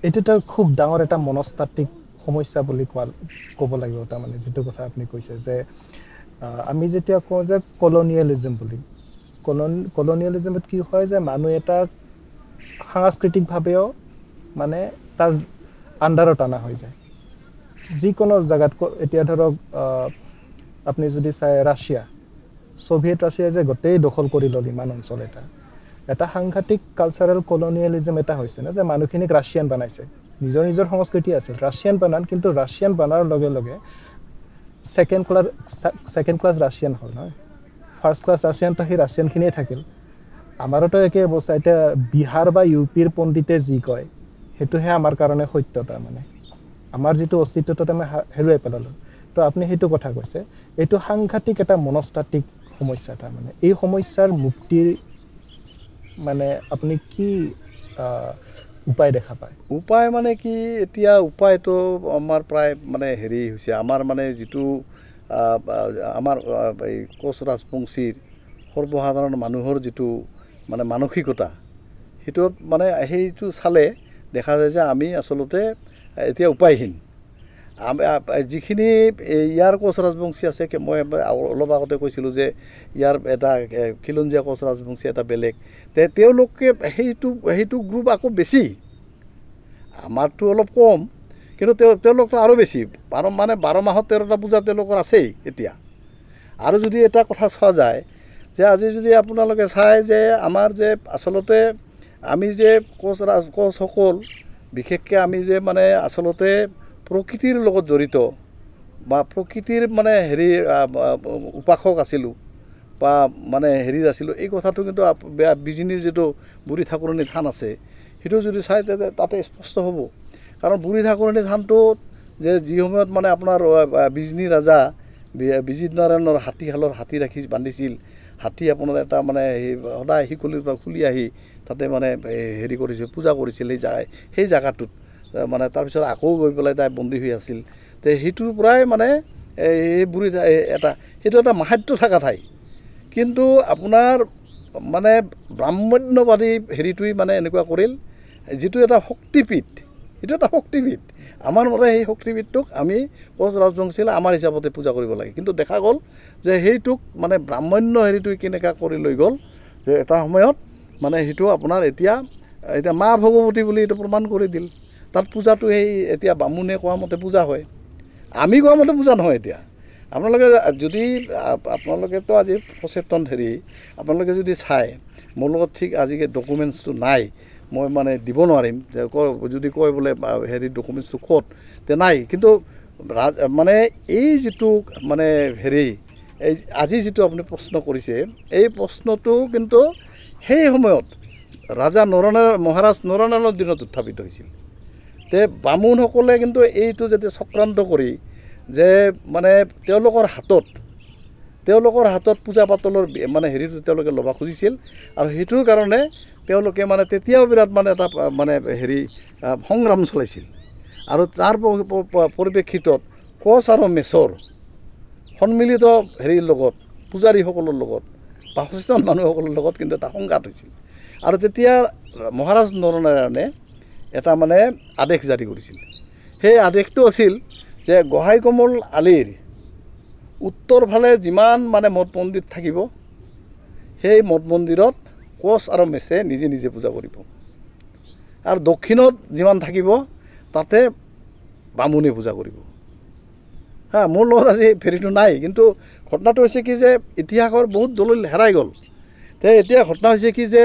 এইটোটা খুব ডাঙৰ এটা মনস্তাত্ত্বিক সমস্যা বুলি ক'ব লাগিব তাৰমানে যেটো কথা আপুনি কৈছে যে আমি যেতিয়া কওঁ যে কলোনিয়েলিজম বুলি কলোনিয়েলিজমত কি হয় যে মানুহ এটা সাংস্কৃতিকভাৱেও মানে তাৰ আণ্ডাৰত আনা হৈ যায় যিকোনো জায়গাত এতিয়া ধৰক আপনি যদি চাই ৰাছিয়া সোভিয়েট ৰাছিয়া যে গোটেই দখল কৰি ল'ল ইমান অঞ্চল এটা সাংঘাতিক কালচাৰেল কলোনিয়েলিজম এটা হৈছে না যে মানুহখিনিক ৰাছিয়ান বনাইছে নিজৰ নিজৰ সংস্কৃতি আছিল ৰাছিয়ান বানান কিন্তু ৰাছিয়ান বানাৰ লগে লগে সেকেন্ড ক্লাস ৰাশিয়ান হল নহয় ফাৰ্স্ট ক্লাস ৰাশিয়ান তো সেই ৰাশিয়ানখিনিয়ে থাকিল আমাৰতো একে অৱস্থা এটা বিহাৰ বা ইউপিৰ পণ্ডিতে যি কয় হেতুহে আমাৰ কাৰণে সত্যতা মানে আমাৰ যেটো অস্তিত্বটো আমি হেৰুৱাই পেলালো তো আপুনি হেতু কথা কৈছে এটো সাংঘাতিক এটা মনস্তাত্ত্বিক সমস্যা এটা মানে এই সমস্যাৰ মুক্তিৰ মানে আপুনি কি উপায় দেখা পায় উপায় মানে কি এতিয়া উপায়টো আমাৰ প্ৰায় মানে হেৰি হৈছে আমাৰ মানে যেটো আমাৰ এই কোচ ৰাজবংশীৰ সৰ্বসাধাৰণ মানুহৰ যেটো মানে মানসিকতা হেতু মানে হেইটো চালে দেখা যায় যে আমি আসলতে এতিয়া উপায়হীন যিখিনি ইয়াৰ কোচ ৰাজবংশী আছে মই অলপ আগতে কৈছিলোঁ যে ইয়াৰ এটা খিলঞ্জীয়া কোচ ৰাজবংশী এটা বেলেগ তেওঁলোকে সেইটো গ্ৰুপ আকৌ বেছি আমাৰটো অলপ কম কিন্তু তেওঁলোকটো আৰু বেছি মানে 12 মাহত 13টা পূজা তেওঁলোকৰ আছেই এতিয়া আৰু যদি এটা কথা চোৱা যায় যে আজি যদি আপোনালোকে চাই যে আমাৰ যে আসলতে আমি যে কোচ সকল বিশেষকৈ আমি যে মানে আসলতে প্ৰকৃতিৰ লগত জড়িত বা প্ৰকৃতিৰ মানে হেৰি উপাসক আছিলোঁ বা মানে হেৰি আছিলোঁ এই কথাটো কিন্তু বিজিনিৰ যেটো বুঢ়ী ঠাকুৰণী থান আছে হেতু যদি চাই তাতে স্পষ্ট হ'ব কাৰণ বুঢ়ী ঠাকুৰণী থানটো যে যি সময়ত মানে আপোনাৰ বিজনী ৰাজা বিজিত নাৰায়ণৰ হাতীহালৰ হাতী ৰাখি বান্ধিছিল হাতী আপোনাৰ এটা মানে সদায় হিকলিৰ পৰা খুলি আহি তাতে মানে হেৰি কৰিছিল পূজা কৰিছিল সেই জায়গাটোত মানে তাৰপিছত আকৌ গৈ পেলাই তাই বন্দী হৈ আছিল তে হেতুৰ পৰাই মানে এই বুঢ়ী এটা হেতু এটা মাহাত্য থকা ঠাই কিন্তু আপোনাৰ মানে ব্ৰাহ্মণ্যবাদী হেৰিটোই মানে এনেকুৱা কৰিল যেটো এটা শক্তিপীঠ এটা শক্তিপীঠ আমাৰ মতে এই শক্তিপীঠটোক আমি কোচ ৰাজবংশীলে আমাৰ হিচাপতে পূজা কৰিব লাগে কিন্তু দেখা গ'ল যে হেইটোক মানে ব্ৰাহ্মণ্য হেৰিটোই কেনেকা কৰি লৈ গ'ল যে এটা সময়ত মানে হেতু আপোনাৰ এতিয়া মা ভগৱতী বুলি এটা প্ৰমাণ কৰি দিল তাত পূজাটো এই এতিয়া বামুণে কোৱা মতে পূজা হয় আমি কোৱা মতে পূজা নহয় এতিয়া আপোনালোকে যদি আপোনালোকেতো আজি সচেতন হেৰি আপোনালোকে যদি চাই মোৰ লগত ঠিক আজিকে ডকুমেণ্টছটো নাই মই মানে দিব নোৱাৰিম যে যদি কয় বোলে হেৰি ডকুমেণ্টছটো ক'ত তে নাই কিন্তু মানে এই যেটো মানে হেৰি এই আজি যেটো আপুনি প্ৰশ্ন কৰিছে এই প্ৰশ্নটো কিন্তু সেই সময়ত ৰাজা মহাৰাজ নৰনাৰায়ণৰ দিনত উত্থাপিত হৈছিল তে বামুণসকলে কিন্তু এইটো যেতিয়া চক্ৰান্ত কৰি যে মানে তেওঁলোকৰ হাতত পূজা পাতলৰ মানে হেৰিটো তেওঁলোকে ল'ব খুজিছিল আৰু হেতুৰ কাৰণে তেওঁলোকে মানে তেতিয়াও বিৰাট মানে এটা মানে হেৰি সংগ্ৰাম চলাইছিল আৰু তাৰ পৰিপ্ৰেক্ষিতত কোচ আৰু মেছৰ সন্মিলিত হেৰিৰ লগত পূজাৰীসকলৰ লগত বা সচেতন মানুহসকলৰ লগত কিন্তু এটা সংঘাত হৈছিল আৰু তেতিয়া মহাৰাজ নৰনাৰায়ণে এটা মানে আদেশ জাৰি কৰিছিল সেই আদেশটো আছিল যে গোহাঁই কমল আলিৰ উত্তৰ ফালে যিমান মানে মঠ মন্দিৰ থাকিব সেই মঠ মন্দিৰত কোচ আৰু মেছে নিজে নিজে পূজা কৰিব আৰু দক্ষিণত যিমান থাকিব তাতে বামুণে পূজা কৰিব মোৰ লগত আজি ফেৰিটো নাই কিন্তু ঘটনাটো হৈছে কি যে ইতিহাসৰ বহুত দলিল হেৰাই গ'ল তে এতিয়া ঘটনা হৈছে কি যে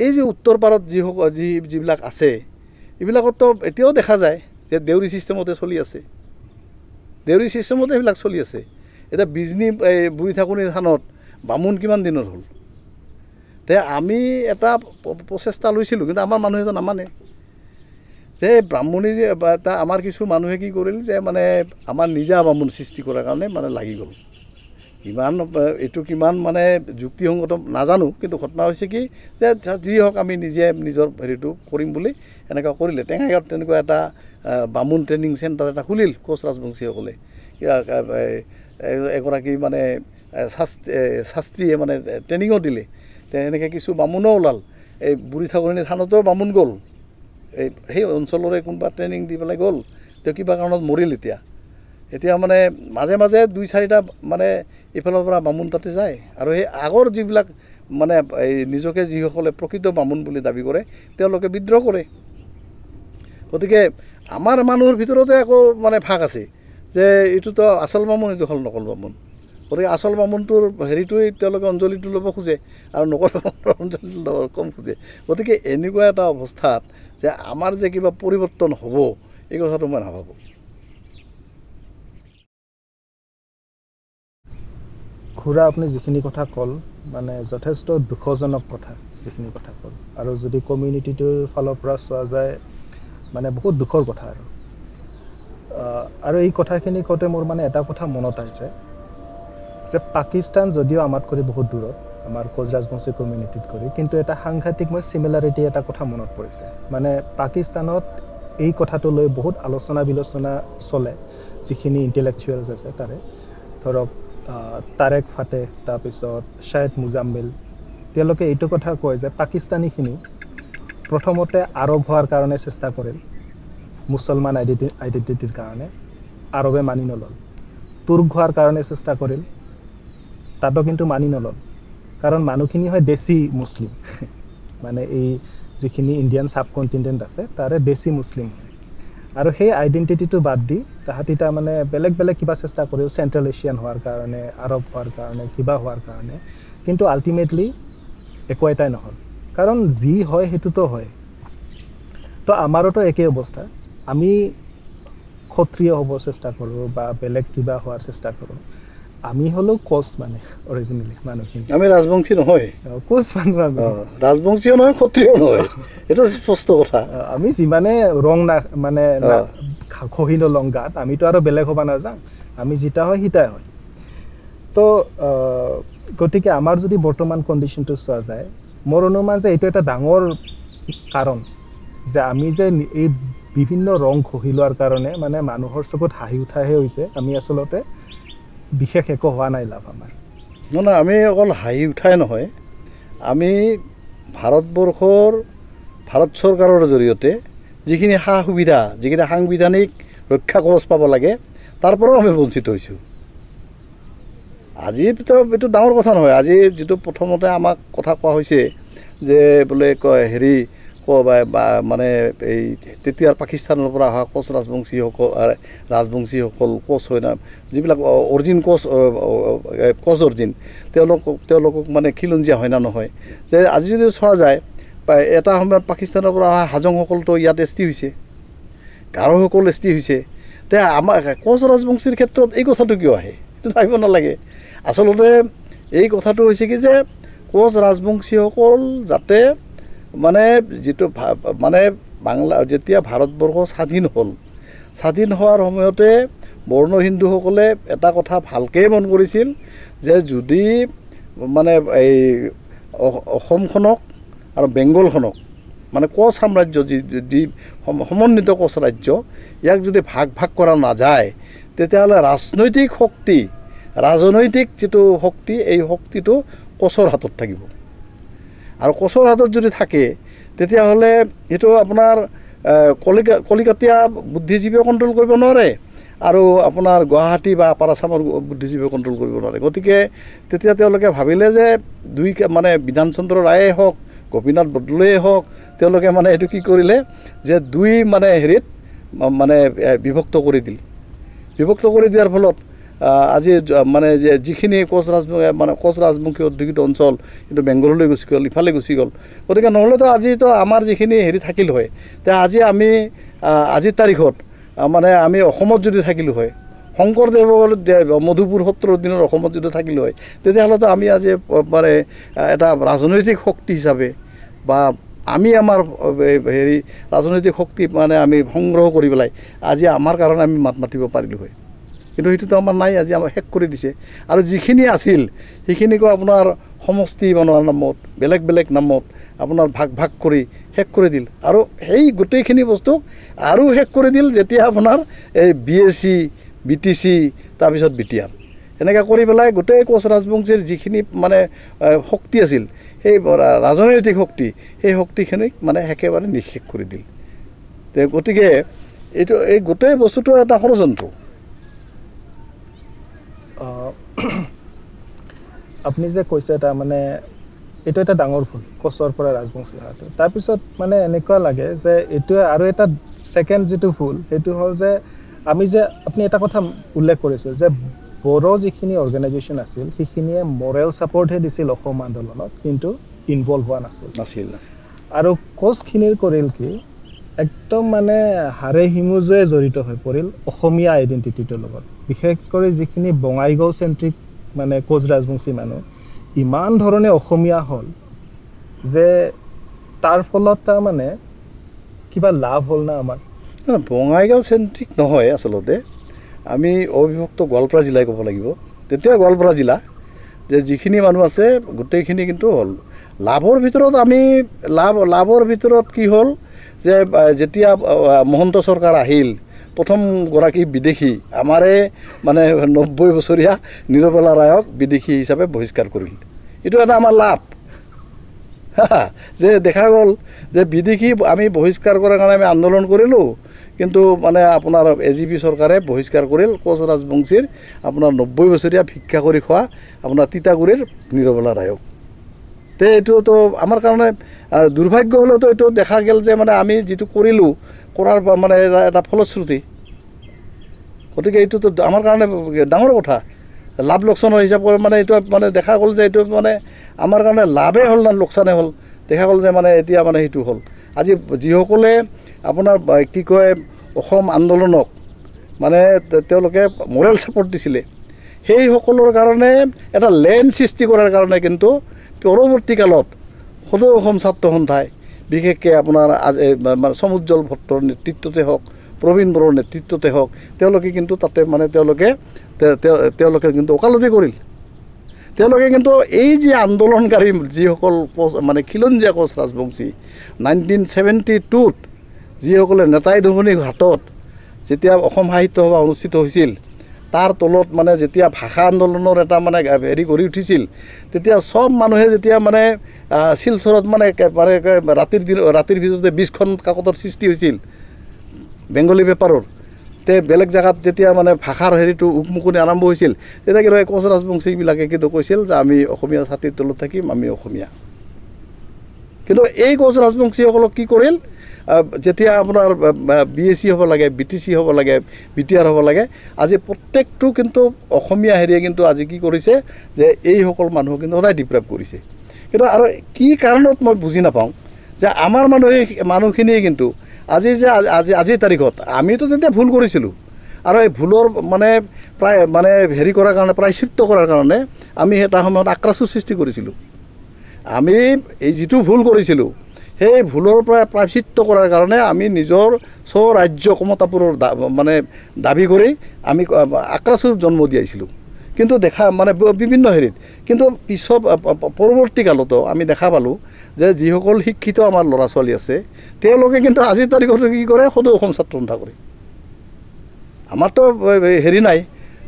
এই যে উত্তৰ পাৰত যিবিলাক আছে এইবিলাকতো এতিয়াও দেখা যায় যে দেউৰী চিষ্টেমতে চলি আছে এইবিলাক চলি আছে এতিয়া বিজনী বুঢ়ী ঠাকুৰণী থানত বামুণ কিমান দিনৰ হ'ল তে আমি এটা প্ৰচেষ্টা লৈছিলোঁ কিন্তু আমাৰ মানুহে নামানে যে ব্ৰাহ্মণী যে এটা আমাৰ কিছু মানুহে কি কৰিল যে মানে আমাৰ নিজা বামুণ সৃষ্টি কৰাৰ কাৰণে মানে লাগি গ'ল এইটো কিমান মানে যুক্তিসংগত নাজানো কিন্তু ঘটনা হৈছে কি যে যি হওক আমি নিজে নিজৰ হেৰিটো কৰিম বুলি এনেকুৱা কৰিলে টেঙাইগাঁৱত তেনেকুৱা এটা বামুণ ট্ৰেইনিং চেণ্টাৰ এটা খুলিল কোচ ৰাজবংশীসকলে এগৰাকী মানে শাস্ত্ৰীয়ে মানে ট্ৰেইনিঙো দিলে এনেকৈ কিছু বামুণো ওলাল এই বুঢ়ী ঠাকুৰণী থানতো বামুণ গ'ল সেই অঞ্চলৰে কোনোবা ট্ৰেইনিং দি পেলাই গ'ল তেওঁ কিবা কাৰণত মৰিল এতিয়া মানে মাজে মাজে 2-4টা মানে ইফালৰ পৰা বামুণ তাতে যায় আৰু সেই আগৰ যিবিলাক মানে এই নিজকে যিসকলে প্ৰকৃত বামুণ বুলি দাবী কৰে তেওঁলোকে বিদ্ৰোহ কৰে গতিকে আমাৰ মানুহৰ ভিতৰতে আকৌ মানে ভাগ আছে যে এইটোতো আচল বামুণ এইটো হ'ল নকল বামুণ গতিকে আচল বামুণটোৰ হেৰিটোৱেই তেওঁলোকে অঞ্জলিটো ল'ব খোজে আৰু নকল বামুণৰ অঞ্জলিটো ল'ব কম খোজে গতিকে এনেকুৱা এটা অৱস্থাত যে আমাৰ যে কিবা পৰিৱৰ্তন হ'ব এই কথাটো মই নাভাবোঁ খুৰা আপুনি যিখিনি কথা ক'ল মানে যথেষ্ট দুখজনক কথা যিখিনি কথা ক'ল আৰু যদি কমিউনিটিটোৰ ফালৰ পৰা চোৱা যায় মানে বহুত দুখৰ কথা আৰু এই কথাখিনি কওঁতে মোৰ মানে এটা কথা মনত আহিছে যে পাকিস্তান যদিও আমাত কৰি বহুত দূৰত আমাৰ কোচ ৰাজবংশী কমিউনিটিত কৰি কিন্তু এটা সাংঘাতিক মই সিমিলাৰিটি এটা কথা মনত পৰিছে মানে পাকিস্তানত এই কথাটো লৈ বহুত আলোচনা বিলোচনা চলে যিখিনি ইণ্টেলেকচুৱেলছ আছে তাৰে ধৰক তাৰেক ফাতে তাৰপিছত শাহিদ মুজাম্মিল তেওঁলোকে এইটো কথা কয় যে পাকিস্তানীখিনি প্ৰথমতে আৰব হোৱাৰ কাৰণে চেষ্টা কৰিল মুছলমান আইডেণ্টিটিৰ কাৰণে আৰবে মানি নল'ল তুৰ্ক হোৱাৰ কাৰণে চেষ্টা কৰিল তাতো কিন্তু মানি নল'ল কাৰণ মানুহখিনি হয় দেশী মুছলিম মানে এই যিখিনি ইণ্ডিয়ান সাব কণ্টিনেণ্ট আছে তাৰে দেশী মুছলিম আৰু সেই আইডেণ্টিটিটো বাদ দি তাহাঁতি তাৰমানে বেলেগ বেলেগ কিবা চেষ্টা কৰিল চেণ্ট্ৰেল এছিয়ান হোৱাৰ কাৰণে আৰব হোৱাৰ কাৰণে কিবা হোৱাৰ কাৰণে কিন্তু আল্টিমেটলি একো এটাই নহ'ল কাৰণ যি হয় সেইটোতো হয় তো আমাৰোতো একেই অৱস্থা আমি ক্ষত্ৰিয় হ'ব চেষ্টা কৰোঁ বা বেলেগ কিবা হোৱাৰ চেষ্টা কৰোঁ আমি হ'লেও কোচ মানে অৰিজিনেলি মানুহখিনি আমি ৰাজবংশী নহয় কোচ মানুহ আমি ৰাজবংশীও নহয় ক্ষত্ৰিয় নহয় এইটো স্পষ্ট কথা আমি যিমানে ৰং না মানে খহি নলং গাত আমিতো আৰু বেলেগ হ'ব নাযাওঁ আমি যিটা হয় সিটাই হয় তো গতিকে আমাৰ যদি বৰ্তমান কণ্ডিশ্যনটো চোৱা যায় মোৰ অনুমান যে এইটো এটা ডাঙৰ কাৰণ যে আমি যে এই বিভিন্ন ৰং খহি লোৱাৰ কাৰণে মানে মানুহৰ চকুত হাঁহি উঠাহে হৈছে আমি আচলতে বিশেষ একো হোৱা নাই লাভ আমাৰ নহয় আমি অকল হাঁহি উঠাই নহয় আমি ভাৰত চৰকাৰৰ জৰিয়তে যিখিনি সা সুবিধা যিখিনি সাংবিধানিক ৰক্ষা কৱচ পাব লাগে তাৰ পৰাও আমি বঞ্চিত হৈছোঁ আজিতো এইটো ডাঙৰ কথা নহয় আজি যিটো প্ৰথমতে আমাক কথা কোৱা হৈছে যে বোলে হেৰি মানে এই তেতিয়াৰ পাকিস্তানৰ পৰা অহা কোচ ৰাজবংশীসকল কোচ হয় না যিবিলাক অৰিজিন কোচ অৰিজিন তেওঁলোকক মানে খিলঞ্জীয়া হয় না নহয় যে আজি যদি চোৱা যায় এটা সময়ত পাকিস্তানৰ পৰা অহা হাজংসকলতো ইয়াত এছ টি হৈছে গাৰোসকল এছ টি হৈছে তে আমাৰ কোচ ৰাজবংশীৰ ক্ষেত্ৰত এই কথাটো কিয় আহে এইটো ভাবিব নালাগে আচলতে এই কথাটো হৈছে কি যে কোচ ৰাজবংশীসকল যাতে মানে যিটো মানে বাংলা যেতিয়া ভাৰতবৰ্ষ স্বাধীন হোৱাৰ সময়তে বৰ্ণ হিন্দুসকলে এটা কথা ভালকৈ মন কৰিছিল যে যদি মানে এই অসমখনক আৰু বেংগলখনক মানে কোচ সাম্ৰাজ্য যি সমন্বিত কোচ ৰাজ্য ইয়াক যদি ভাগ কৰা নাযায় তেতিয়াহ'লে ৰাজনৈতিক যিটো শক্তি এই শক্তিটো কোচৰ হাতত থাকিব আৰু কোচৰ হাতত যদি থাকে তেতিয়াহ'লে এইটো আপোনাৰ কলিকতীয়া বুদ্ধিজীৱীও কণ্ট্ৰল কৰিব নোৱাৰে আৰু আপোনাৰ গুৱাহাটী বা আপাৰ আছামৰ বুদ্ধিজীৱীও কণ্ট্ৰল কৰিব নোৱাৰে গতিকে তেতিয়া তেওঁলোকে ভাবিলে যে মানে বিধানচন্দ্ৰ ৰায়ে হওক গোপীনাথ বৰদলৈয়ে হওক তেওঁলোকে মানে এইটো কি কৰিলে যে দুই মানে হেৰিত মানে বিভক্ত কৰি দিয়াৰ ফলত আজি মানে যে যিখিনি কোচ ৰাজবংশী অধ্যুষিত অঞ্চল কিন্তু বেংগললৈ গুচি গ'ল ইফালে গুচি গ'ল গতিকে নহ'লেতো আজিতো আমাৰ যিখিনি হেৰি থাকিল হয় তে আজি আমি আজিৰ তাৰিখত মানে আমি অসমত যদি থাকিলোঁ হয় শংকৰদেৱ মধুপুৰ সত্ৰৰ দিনৰ অসমত যদি থাকিলোঁ হয় তেতিয়াহ'লেতো আমি আজি মানে এটা ৰাজনৈতিক শক্তি হিচাপে বা আমি আমাৰ হেৰি ৰাজনৈতিক শক্তি মানে আমি সংগ্ৰহ কৰি পেলাই আজি আমাৰ কাৰণে আমি মাত মাতিব পাৰিলোঁ হয় কিন্তু সেইটোতো আমাৰ নাই আজি আমাক শেষ কৰি দিছে আৰু যিখিনি আছিল সেইখিনিকো আপোনাৰ সমষ্টি বনোৱাৰ নামত বেলেগ নামত আপোনাৰ ভাগ কৰি শেষ কৰি দিল আৰু সেই গোটেইখিনি বস্তুক আৰু শেষ কৰি দিল যেতিয়া আপোনাৰ এই BSc BTC তাৰপিছত BTR এনেকৈ কৰি পেলাই গোটেই কোচ ৰাজবংশীৰ যিখিনি মানে শক্তি আছিল সেই ৰাজনৈতিক শক্তি সেই শক্তিখিনিক মানে একেবাৰে নিঃশেষ কৰি দিল গতিকে এইটো এই গোটেই বস্তুটো এটা ষড়যন্ত্ৰ। আপুনি যে কৈছে তাৰমানে এইটো এটা ডাঙৰ ভুল কোচৰ পৰা ৰাজবংশী হোৱাটো। তাৰপিছত মানে এনেকুৱা লাগে যে এইটোৱে আৰু এটা ছেকেণ্ড যিটো ভুল সেইটো হ'ল যে আমি যে আপুনি এটা কথা উল্লেখ কৰিছিল যে বড়ো যিখিনি অৰ্গেনাইজেশ্যন আছিল সেইখিনিয়ে মৰেল ছাপৰ্টহে দিছিল অসম আন্দোলনত, কিন্তু ইনভলভ হোৱা নাছিল। আৰু কোচখিনিৰ কৰিল কি একদম মানে হাড়ে হিমুজে জড়িত হৈ পৰিল অসমীয়া আইডেণ্টিটিটোৰ লগত, বিশেষ কৰি যিখিনি বঙাইগাঁও চেণ্ট্ৰিক মানে কোচ ৰাজবংশী মানুহ ইমান ধৰণে অসমীয়া হ'ল যে তাৰ ফলত তাৰমানে কিবা লাভ হ'ল না আমাৰ? বঙাইগাঁও চেণ্ট্ৰিক নহয়, আচলতে আমি অবিভক্ত গোৱালপাৰা জিলাই ক'ব লাগিব। তেতিয়া গোৱালপাৰা জিলা যে যিখিনি মানুহ আছে গোটেইখিনি কিন্তু হ'ল লাভৰ ভিতৰত। আমি লাভৰ ভিতৰত কি হ'ল যে যেতিয়া মহন্ত চৰকাৰ আহিল, প্ৰথমগৰাকী বিদেশী আমাৰে মানে 90 বছৰীয়া নিৰপেলা ৰায়ক বিদেশী হিচাপে বহিষ্কাৰ কৰিল। এইটো এটা আমাৰ লাভ যে দেখা গ'ল যে বিদেশী আমি বহিষ্কাৰ কৰাৰ কাৰণে আমি আন্দোলন কৰিলোঁ, কিন্তু মানে আপোনাৰ AGP চৰকাৰে বহিষ্কাৰ কৰিল কোচ ৰাজবংশীৰ আপোনাৰ 90 বছৰীয়া ভিক্ষা কৰি খোৱা আপোনাৰ তিতাগুৰিৰ নিৰপেলা ৰায়ক। তে এইটোতো আমাৰ কাৰণে দুৰ্ভাগ্য হ'লেতো এইটো দেখা গ'ল যে মানে আমি যিটো কৰিলোঁ কৰাৰ মানে এটা ফলশ্ৰুতি। গতিকে এইটোতো আমাৰ কাৰণে ডাঙৰ কথা, লাভ লোকচানৰ হিচাপে মানে এইটো মানে দেখা গ'ল যে এইটো মানে আমাৰ কাৰণে লাভেই হ'ল না লোকচানেই হ'ল। দেখা গ'ল যে মানে এতিয়া মানে সেইটো হ'ল। আজি যিসকলে আপোনাৰ কি কয় অসম আন্দোলনক মানে তেওঁলোকে মৰেল ছাপৰ্ট দিছিলে, সেইসকলৰ কাৰণে এটা লেণ্ড সৃষ্টি কৰাৰ কাৰণে কিন্তু পৰৱৰ্তী কালত সদৌ অসম ছাত্ৰ সন্থাই বিশেষকৈ আপোনাৰ সমুজ্জ্বল ভট্টৰ নেতৃত্বতে হওক, প্ৰবীণ বড়োৰ নেতৃত্বতে হওক, তেওঁলোকে কিন্তু তাতে মানে তেওঁলোকে কিন্তু ওকালতি কৰিল। তেওঁলোকে কিন্তু এই যে আন্দোলনকাৰী যিসকল কোচ মানে খিলঞ্জীয়া কোচ ৰাজবংশী 1972ত যিসকলে নেতাই ধুমুনিৰ হাতত যেতিয়া অসম সাহিত্য সভা অনুষ্ঠিত হৈছিল, তাৰ তলত মানে যেতিয়া ভাষা আন্দোলনৰ এটা মানে হেৰি কৰি উঠিছিল, তেতিয়া চব মানুহে যেতিয়া মানে শিলচৰত মানে ৰাতিৰ ভিতৰতে 20খন কাকতৰ সৃষ্টি হৈছিল বেংগলী পেপাৰৰ, তে বেলেগ জেগাত যেতিয়া মানে ভাষাৰ হেৰিটো উকমুকনি আৰম্ভ হৈছিল, তেতিয়া কিন্তু কোচ ৰাজবংশীবিলাকে কিন্তু কৈছিল যে আমি অসমীয়া ছাতিৰ তলত থাকিম, আমি অসমীয়া। কিন্তু এই কোচ ৰাজবংশীসকলক কি কৰিল, যেতিয়া আপোনাৰ BAC হ'ব লাগে, BTC হ'ব লাগে, BTR হ'ব লাগে, আজি প্ৰত্যেকটো কিন্তু অসমীয়া হেৰিয়ে কিন্তু আজি কি কৰিছে যে এইসকল মানুহক কিন্তু সদায় ডিপ্ৰাইভ কৰিছে। কিন্তু আৰু কি কাৰণত মই বুজি নাপাওঁ যে আমাৰ মানুহখিনিয়ে কিন্তু আজিৰ তাৰিখত আমিতো তেতিয়া ভুল কৰিছিলোঁ, আৰু এই ভুলৰ মানে প্ৰায় মানে হেৰি কৰাৰ কাৰণে প্ৰায়শ্চিত্ত কৰাৰ কাৰণে আমি এটা সময়ত আক্ৰাসৰ সৃষ্টি কৰিছিলোঁ। আমি এই যিটো ভুল কৰিছিলোঁ সেই ভুলৰ পৰা প্ৰায়শ্চিত্ত কৰাৰ কাৰণে আমি নিজৰ স্বৰাজ্য কমতাপুৰৰ মানে দাবী কৰি আমি আক্ৰাসৰ জন্ম দিয়াইছিলোঁ। কিন্তু দেখা মানে বিভিন্ন হেৰিত কিন্তু পিছত পৰৱৰ্তী কালতো আমি দেখা পালোঁ যে যিসকল শিক্ষিত আমাৰ ল'ৰা ছোৱালী আছে তেওঁলোকে কিন্তু আজিৰ তাৰিখত কি কৰে, সদৌ অসম ছাত্ৰ সন্থা কৰে। আমাৰতো হেৰি নাই,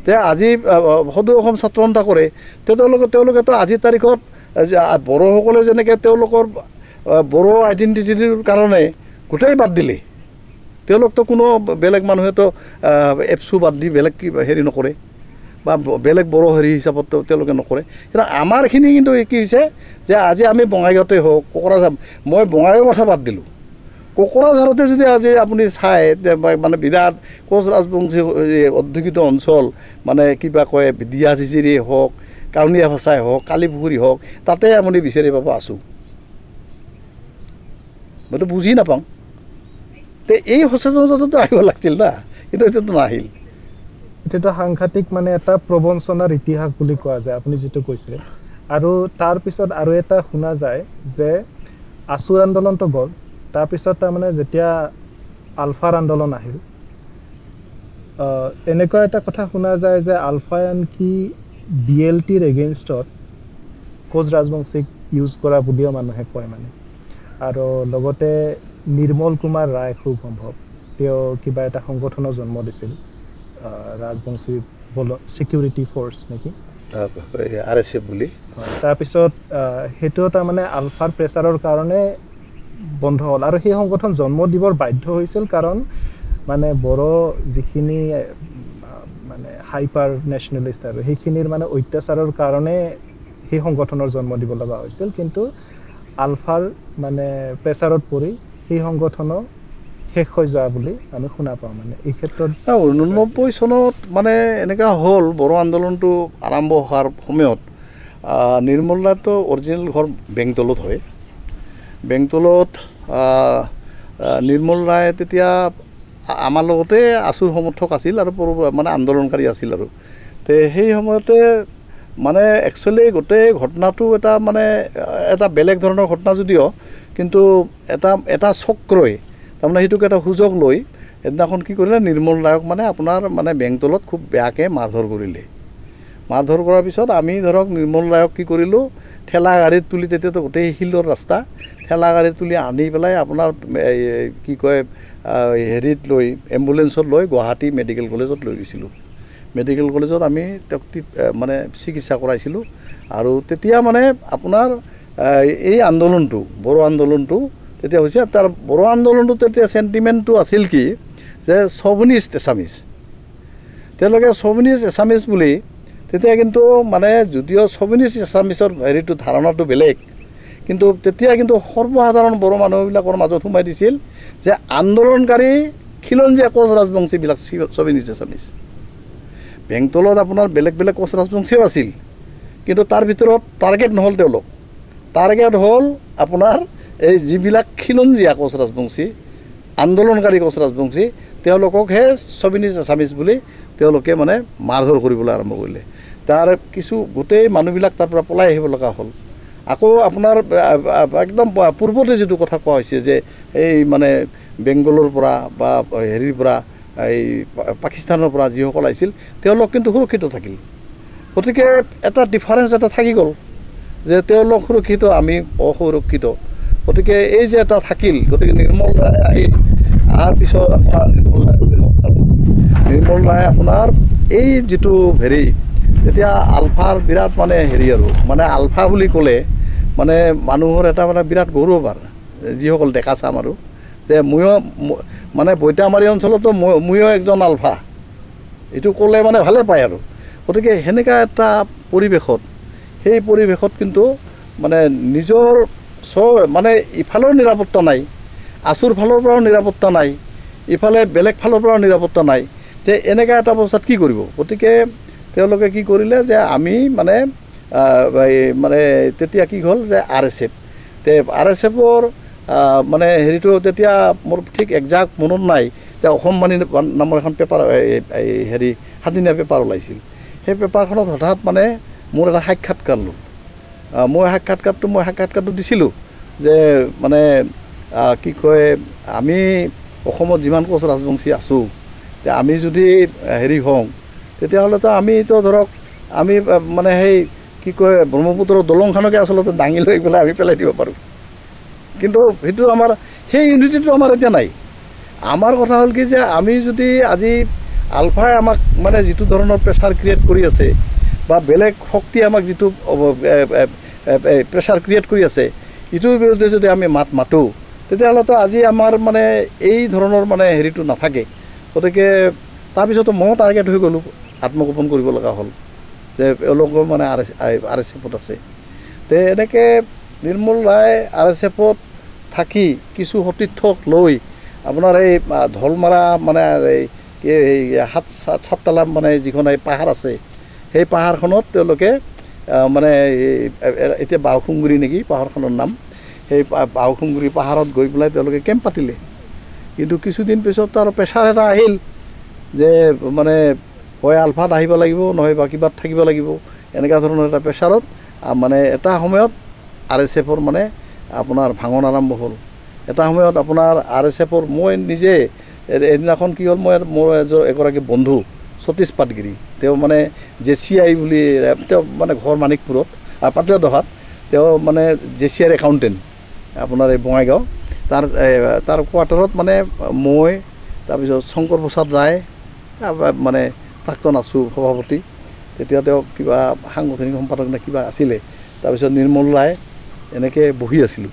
তে আজি সদৌ অসম ছাত্ৰ সন্থা কৰে, তেওঁলোকেতো আজিৰ তাৰিখত বড়োসকলে যেনেকৈ তেওঁলোকৰ বড়ো আইডেণ্টিটিৰ কাৰণে গোটেই বাদ দিলে, তেওঁলোকতো কোনো বেলেগ মানুহেতো এপচু বাদ দি বেলেগ হেৰি নকৰে বা বেলেগ বড়ো হেৰি হিচাপত তেওঁলোকে নকৰে। কিন্তু আমাৰখিনি কিন্তু কি হৈছে যে আজি আমি বঙাইগাঁৱতে হওক, কোকৰাঝাৰ, মই বঙাইগাঁৱৰ কথা বাদ দিলোঁ, কোকৰাঝাৰতে যদি আজি আপুনি চাই মানে বিৰাট কোচ ৰাজবংশী অধ্যুষিত অঞ্চল, মানে কিবা কয় দিয়া জিজিৰি হওক, কাউনীয়া ভাষাই হওক, কালীপুখুৰী হওক, তাতে আপুনি বিচাৰি পাব আছোঁ। মইতো বুজি নাপাওঁ। তে এই সচেতনতাটো আহিব লাগিছিল না, কিন্তু এইটোতো নাহিল। এতিয়াতো সাংঘাতিক মানে এটা প্ৰবঞ্চনাৰ ইতিহাস বুলি কোৱা যায় আপুনি যিটো কৈছে। আৰু তাৰপিছত আৰু এটা শুনা যায় যে আছুৰ আন্দোলনটো গ'ল, তাৰপিছত তাৰমানে যেতিয়া আলফাৰ আন্দোলন আহিল, এনেকুৱা এটা কথা শুনা যায় যে আলফাই আনকি BLTৰ এগেইনষ্টত কোচ ৰাজবংশীক ইউজ কৰা বুলিও মানুহে কয় মানে। আৰু লগতে নিৰ্মল কুমাৰ ৰায় খুব সম্ভৱ তেওঁ কিবা এটা সংগঠনৰ জন্ম দিছিল, ৰাজবংশী ছিকিউৰিটি ফ'ৰ্চ নেকি, RSF বুলি। তাৰপিছত সেইটো তাৰমানে আলফাৰ প্ৰেছাৰৰ কাৰণে বন্ধ হ'ল আৰু সেই সংগঠন জন্ম দিবৰ বাধ্য হৈছিল কাৰণ মানে বড় যিখিনি মানে হাইপাৰ নেশ্যনেলিষ্ট আৰু সেইখিনিৰ মানে অত্যাচাৰৰ কাৰণে সেই সংগঠনৰ জন্ম দিব লগা হৈছিল কিন্তু আলফাৰ মানে প্ৰেছাৰত পৰি সেই সংগঠনৰ শেষ হৈ যোৱা বুলি আমি শুনা পাওঁ মানে এই ক্ষেত্ৰত 89 চনত মানে এনেকুৱা হ'ল বড়ো আন্দোলনটো আৰম্ভ হোৱাৰ সময়ত নিৰ্মল ৰায়তো অৰিজিনেল ঘৰ বেংতলত হয় বেংতলত নিৰ্মল ৰায় তেতিয়া আমাৰ লগতে আছুৰ সমৰ্থক আছিল আৰু মানে আন্দোলনকাৰী আছিল আৰু তে সেই সময়তে মানে একচুৱেলি গোটেই ঘটনাটো এটা মানে এটা বেলেগ ধৰণৰ ঘটনা যদিও কিন্তু এটা চক্ৰই তাৰমানে সেইটোক এটা সুযোগ লৈ এদিনাখন কি কৰিলে নিৰ্মল ৰায়ক মানে আপোনাৰ মানে বেংতলত খুব বেয়াকৈ মাৰধৰ কৰিলে মাৰধৰ কৰাৰ পিছত আমি ধৰক নিৰ্মল ৰায়ক কি কৰিলোঁ ঠেলা গাড়ীত তুলি তেতিয়াতো গোটেই শিলৰ ৰাস্তা ঠেলা গাড়ীত তুলি আনি পেলাই আপোনাৰ কি কয় হেৰিত লৈ এম্বুলেঞ্চত লৈ গুৱাহাটী মেডিকেল কলেজত লৈ গৈছিলোঁ মেডিকেল কলেজত আমি তেওঁক মানে চিকিৎসা কৰাইছিলোঁ আৰু তেতিয়া মানে আপোনাৰ এই আন্দোলনটো বড়ো আন্দোলনটো তেতিয়া হৈছে তাৰ বড়ো আন্দোলনটো তেতিয়া চেণ্টিমেণ্টটো আছিল কি যে চভিনিষ্ট এছামিজ তেওঁলোকে চভিনিষ্ট এছামিজ বুলি তেতিয়া কিন্তু মানে যদিও চভিনিষ্ট এছামিজৰ হেৰিটো ধাৰণাটো বেলেগ কিন্তু তেতিয়া কিন্তু সৰ্বসাধাৰণ বড়ো মানুহবিলাকৰ মাজত সোমাই দিছিল যে আন্দোলনকাৰী খিলঞ্জীয়া কোচ ৰাজবংশীবিলাক চভিনিষ্ট এছামিজ বেংতলত আপোনাৰ বেলেগ বেলেগ কোচ ৰাজবংশীও আছিল কিন্তু তাৰ ভিতৰত টাৰ্গেট নহ'ল তেওঁলোক টাৰ্গেট হ'ল আপোনাৰ এই যিবিলাক খিলঞ্জীয়া কোচ ৰাজবংশী আন্দোলনকাৰী কোচ ৰাজবংশী তেওঁলোককহে চভিনিষ্ট এছামিজ বুলি তেওঁলোকে মানে মাৰধৰ কৰিবলৈ আৰম্ভ কৰিলে তাৰ কিছু গোটেই মানুহবিলাক তাৰ পৰা পলাই আহিব লগা হ'ল আকৌ আপোনাৰ একদম পূৰ্বতে যিটো কথা কোৱা হৈছে যে এই মানে বেংগলৰ পৰা বা হেৰিৰ পৰা এই পাকিস্তানৰ পৰা যিসকল আহিছিল তেওঁলোক কিন্তু সুৰক্ষিত থাকিল গতিকে এটা ডিফাৰেঞ্চ এটা থাকি গ'ল যে তেওঁলোক সুৰক্ষিত আমি অসুৰক্ষিত গতিকে এই যে এটা থাকিল গতিকে নিৰ্মল ৰায় আহিল অহাৰ পিছত আপোনাৰ নিৰ্মল ৰায় আপোনাৰ এই যিটো হেৰি তেতিয়া আলফাৰ বিৰাট মানে হেৰি আৰু মানে আলফা বুলি ক'লে মানে মানুহৰ এটা মানে বিৰাট গৌৰৱ আৰু যিসকল ডেকা চাম আৰু যে ময়ো মানে বৈতামাৰী অঞ্চলতো ময়ো একজন আলফা এইটো ক'লে মানে ভালে পায় আৰু গতিকে সেনেকুৱা এটা পৰিৱেশত সেই পৰিৱেশত কিন্তু মানে নিজৰ মানে ইফালৰ নিৰাপত্তা নাই আছুৰ ফালৰ পৰাও নিৰাপত্তা নাই ইফালে বেলেগ ফালৰ পৰাও নিৰাপত্তা নাই যে এনেকুৱা এটা অৱস্থাত কি কৰিব গতিকে তেওঁলোকে কি কৰিলে যে আমি মানে মানে তেতিয়া কি হ'ল যে RSF তে RSFৰ মানে হেৰিটো তেতিয়া মোৰ ঠিক একজাক্ট মনত নাই যে অসমবাণী নামৰ এখন পেপাৰ হেৰি সাদিনীয়া পেপাৰ ওলাইছিল সেই পেপাৰখনত হঠাৎ মানে মোৰ এটা সাক্ষাৎকাৰ ল'লোঁ মই সাক্ষাৎকাৰটো দিছিলোঁ যে মানে কি কয় আমি অসমত যিমান কোচ ৰাজবংশী আছোঁ তে আমি যদি হেৰি হওঁ তেতিয়াহ'লেতো আমিতো ধৰক আমি মানে সেই কি কয় ব্ৰহ্মপুত্ৰৰ দলংখনকে আচলতে দাঙি লৈ পেলাই আমি পেলাই দিব পাৰোঁ কিন্তু সেইটো আমাৰ সেই ইউনিটিটো আমাৰ এতিয়া নাই আমাৰ কথা হ'ল কি যে আমি যদি আজি আলফাই আমাক মানে যিটো ধৰণৰ প্ৰেছাৰ ক্ৰিয়েট কৰি আছে বা বেলেগ শক্তি আমাক যিটো প্ৰেছাৰ ক্ৰিয়েট কৰি আছে ইটোৰ বিৰুদ্ধে যদি আমি মাতোঁ তেতিয়াহ'লেতো আজি আমাৰ মানে এই ধৰণৰ মানে হেৰিটো নাথাকে গতিকে তাৰপিছতো ময়ো টাৰ্গেট হৈ গ'লোঁ আত্মগোপন কৰিব লগা হ'ল যে এওঁলোকৰ মানে RSFত আছে তে এনেকৈ নিৰ্মল ৰায় RSFত থাকি কিছু সতীৰ্থক লৈ আপোনাৰ এই ঢলমাৰা মানে এই সাততলা মানে যিখন এই পাহাৰ আছে সেই পাহাৰখনত তেওঁলোকে মানে এতিয়া বাওসুংগুৰি নেকি পাহাৰখনৰ নাম সেই বাওসুংগুৰি পাহাৰত গৈ পেলাই তেওঁলোকে কেম্প পাতিলে কিন্তু কিছুদিন পিছত তাৰ প্ৰেছাৰ এটা আহিল যে মানে হয় আলফাত আহিব লাগিব নহয় বা কিবাত থাকিব লাগিব এনেকুৱা ধৰণৰ এটা প্ৰেছাৰত মানে এটা সময়ত RSFৰ মানে আপোনাৰ ভাঙন আৰম্ভ হ'ল এটা সময়ত আপোনাৰ RSFৰ মই নিজে এদিনাখন কি হ'ল মোৰ এগৰাকী বন্ধু সতীশ পাটগিৰি তেওঁ মানে JCI বুলি তেওঁ মানে ঘৰ মানিকপুৰত পাটলা দহাত তেওঁ মানে JCIৰ একাউণ্টেণ্ট আপোনাৰ এই বঙাইগাঁও তাৰ কোৱাৰ্টাৰত মানে মই তাৰপিছত শংকৰ প্ৰসাদ ৰায় মানে প্ৰাক্তন আছু সভাপতি তেতিয়া তেওঁ কিবা সাংগঠনিক সম্পাদক নে কিবা আছিলে তাৰপিছত নিৰ্মল ৰায় এনেকৈ বহি আছিলোঁ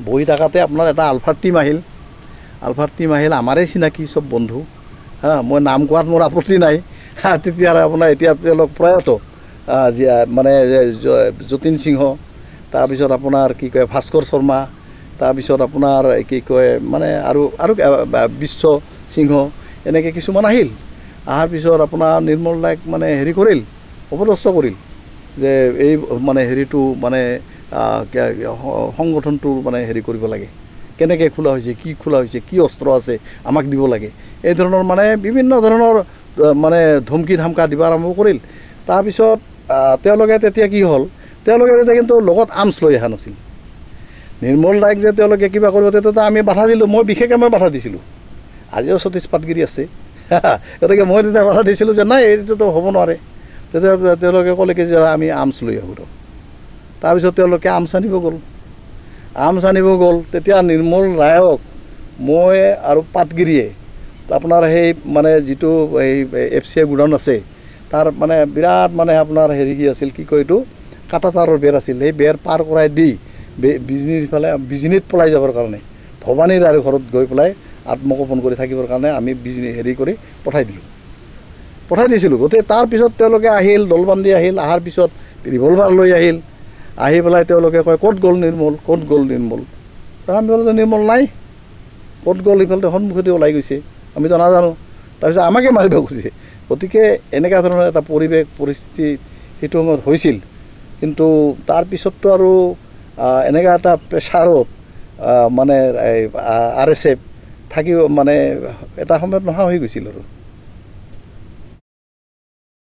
বহি থাকাতে আপোনাৰ এটা আলফাৰ টিম আহিল। আমাৰেই চিনাকি চব বন্ধু, মই নাম কোৱাত মোৰ আপত্তি নাই। তেতিয়া আপোনাৰ এতিয়া তেওঁলোক প্ৰয়াত মানে যতীন সিংহ, তাৰপিছত আপোনাৰ কি কয় ভাস্কৰ শৰ্মা, তাৰপিছত আপোনাৰ কি কয় মানে আৰু বিশ্ব সিংহ, এনেকৈ কিছুমান আহিল। অহাৰ পিছত আপোনাৰ নিৰ্মল দাইক মানে হেৰি কৰিল, অপদস্থ কৰিল যে এই মানে হেৰিটো মানে সংগঠনটো মানে হেৰি কৰিব লাগে, কেনেকৈ খোলা হৈছে, কি অস্ত্ৰ আছে আমাক দিব লাগে, এই ধৰণৰ মানে বিভিন্ন ধৰণৰ মানে ধমকি ধামকা দিব আৰম্ভ কৰিল। তাৰপিছত তেওঁলোকে তেতিয়া কি হ'ল, তেওঁলোকে তেতিয়া কিন্তু লগত আৰ্মছ লৈ অহা নাছিল। নিৰ্মল দাইক যে তেওঁলোকে কিবা কৰিব তেতিয়া আমি বাধা দিলোঁ, বিশেষকৈ মই বাধা দিছিলোঁ। আজিও সতীশ পাটগিৰি আছে, গতিকে মই তেতিয়া বাধা দিছিলোঁ যে নাই এইটোতো হ'ব নোৱাৰে। তেতিয়া তেওঁলোকে ক'লে কি যে আমি আৰ্মছ লৈ আহোঁ। তাৰপিছত তেওঁলোকে আৰ্মছ আনিব গ'ল। তেতিয়া নিৰ্মল ৰায়ক মই আৰু পাটগিৰিয়ে আপোনাৰ সেই মানে যিটো এই FCI গোডাউন আছে তাৰ মানে বিৰাট মানে আপোনাৰ হেৰি কি আছিল, কি কয় এইটো কাটা তাঁৰৰ বেৰ আছিল, সেই বেৰ পাৰ কৰাই দি বিজনীত পলাই যাবৰ কাৰণে, ভৱানীৰ আৰু ঘৰত গৈ পেলাই আত্মগোপন কৰি থাকিবৰ কাৰণে আমি হেৰি কৰি পঠাই দিছিলোঁ। গতিকে তাৰপিছত তেওঁলোকে আহিল, দলবান্ধি আহিল। অহাৰ পিছত ৰিভলভাৰ লৈ আহিল। আহি পেলাই তেওঁলোকে কয় ক'ত গ'ল নিৰ্মল। আমি ক'লো যে নিৰ্মল নাই, ক'ত গ'ল, ইফালে সন্মুখেদি ওলাই গৈছে, আমিতো নাজানো। তাৰপিছত আমাকে মাৰিব খুজিছে। গতিকে এনেকুৱা ধৰণৰ এটা পৰিস্থিতি সেইটো সময়ত হৈছিল। কিন্তু তাৰপিছততো আৰু এনেকুৱা এটা প্ৰেছাৰত মানে RSF থাকিও মানে এটা সময়ত নোহোৱা হৈ গৈছিল আৰু।